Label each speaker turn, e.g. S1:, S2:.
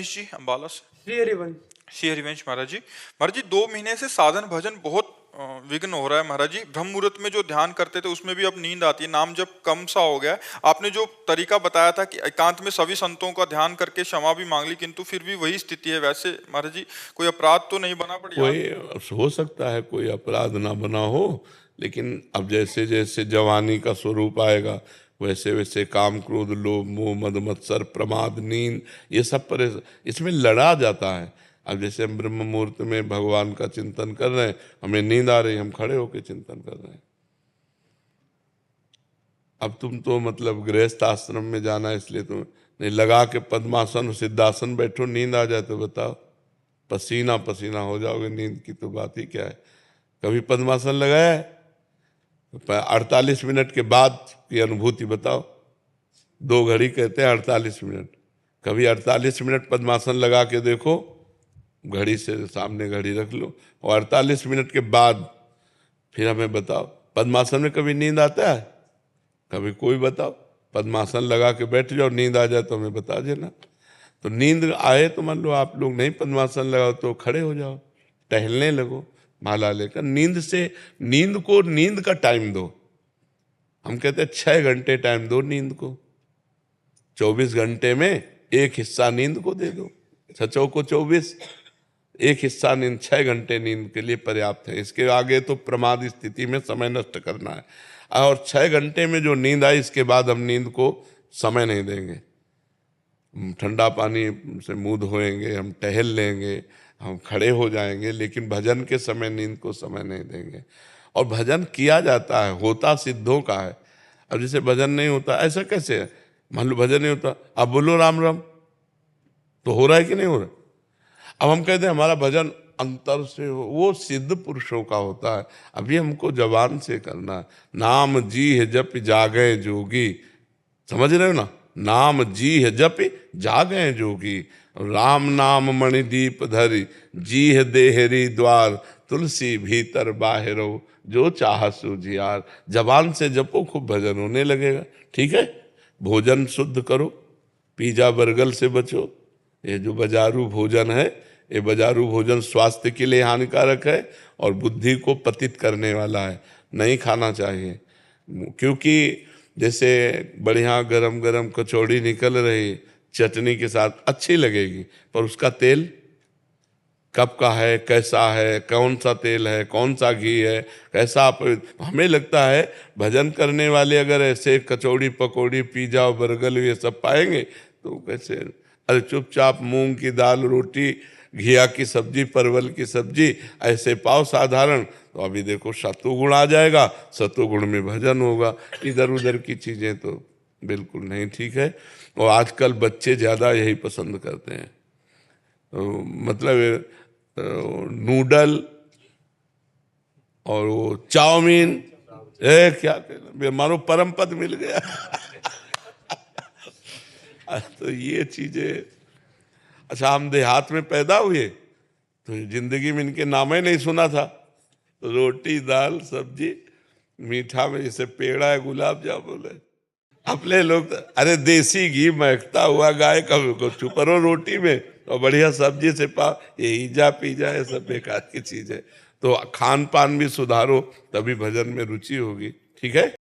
S1: जी अम्बाला से।
S2: श्री हरिवंश।
S1: श्री हरिवंश महाराज जी। महाराज जी 2 महीने से साधन भजन बहुत विघ्न हो रहा है महाराज जी। ब्रह्म मुहूर्त में जो ध्यान करते थे उसमें भी अब नींद आती है, नाम जब कम सा हो गया है। आपने जो तरीका बताया था कि एकांत में सभी संतों का ध्यान करके क्षमा भी मांग ली, किंतु फिर भी वही स्थिति है। वैसे महाराज जी कोई अपराध तो नहीं बना पड़ी?
S3: कोई हो सकता है कोई अपराध ना बना हो, लेकिन अब जैसे जैसे जवानी का स्वरूप आएगा वैसे वैसे काम क्रोध लोभ मोह मद मत्सर प्रमाद नींद ये सब पर इसमें लड़ा जाता है। अब जैसे हम ब्रह्म मुहूर्त में भगवान का चिंतन कर रहे हैं, हमें नींद आ रही, हम खड़े होकर चिंतन कर रहे हैं। अब तुम तो मतलब गृहस्थ आश्रम में जाना है इसलिए तुम नहीं लगा के पद्मासन सिद्धासन बैठो, नींद आ जाए तो बताओ, पसीना पसीना हो जाओगे, नींद की तो बात ही क्या है। कभी पद्मासन लगाया है? 48 मिनट के बाद की अनुभूति बताओ। 2 घड़ी कहते हैं 48 मिनट, कभी 48 मिनट पद्मासन लगा के देखो, घड़ी से सामने घड़ी रख लो, और 48 मिनट के बाद फिर हमें बताओ पद्मासन में कभी नींद आता है? कभी कोई बताओ। पद्मासन लगा के बैठ जाओ, नींद आ जाए तो हमें बता देना। तो नींद आए तो मान लो आप लोग नहीं पद्मासन लगाओ तो खड़े हो जाओ, टहलने लगो माला लेकर। नींद को नींद का टाइम दो। हम कहते हैं 6 घंटे टाइम दो नींद को, 24 घंटे में एक हिस्सा नींद को दे दो, 6 को 24, एक हिस्सा नींद 6 घंटे नींद के लिए पर्याप्त है। इसके आगे तो प्रमाद स्थिति में समय नष्ट करना है। और 6 घंटे में जो नींद आई इसके बाद हम नींद को समय नहीं देंगे। ठंडा पानी से मुंह धोएंगे, हम टहल लेंगे, हम खड़े हो जाएंगे, लेकिन भजन के समय नींद को समय नहीं देंगे। और भजन किया जाता है, होता सिद्धों का है। अब जैसे भजन नहीं होता, ऐसा कैसे है? मान लो भजन नहीं होता, अब बोलो राम राम, तो हो रहा है कि नहीं हो रहा? अब हम कहते हैं हमारा भजन अंतर से हो, वो सिद्ध पुरुषों का होता है। अभी हमको जबान से करना है। नाम जी है जप जागे जोगी, समझ रहे हो ना? नाम जी है जप जागे जोगी, राम नाम मणिदीप धरी, जी है देहरी द्वार, तुलसी भीतर बाहरो, जो चाह सूझियार। जबान से जपो, खूब भजन होने लगेगा। ठीक है, भोजन शुद्ध करो, पिज्जा बर्गर से बचो। ये जो बाजारू भोजन है, ये बाजारू भोजन स्वास्थ्य के लिए हानिकारक है और बुद्धि को पतित करने वाला है, नहीं खाना चाहिए। क्योंकि जैसे बढ़िया गरम गरम कचौड़ी निकल रही चटनी के साथ, अच्छी लगेगी, पर उसका तेल कब का है, कैसा है, कौन सा तेल है, कौन सा घी है, कैसा। हमें लगता है भजन करने वाले अगर ऐसे कचौड़ी पकौड़ी पिज्जा और बर्गर ये सब पाएंगे तो कैसे? अरे चुपचाप मूंग की दाल रोटी, घिया की सब्जी, परवल की सब्जी ऐसे पाओ साधारण, तो अभी देखो सत्वगुण आ जाएगा, सत्वगुण में भजन होगा। इधर उधर की चीजें तो बिल्कुल नहीं ठीक है। और आजकल बच्चे ज्यादा यही पसंद करते हैं, तो मतलब नूडल और वो चाउमीन, क्या कहना, मानो परम पद मिल गया। तो ये चीजें, अच्छा हम देहात में पैदा हुए तो जिंदगी में इनके नाम ही नहीं सुना था। तो रोटी दाल सब्जी, मीठा में जैसे पेड़ा है, गुलाब जामुन है। अपने लोग अरे देसी घी महकता हुआ गाय का छुपरो रोटी में और बढ़िया सब्जी से पाव, ये ईजा पीजा है सब बेकार की चीज है। तो खान पान भी सुधारो, तभी भजन में रुचि होगी। ठीक है।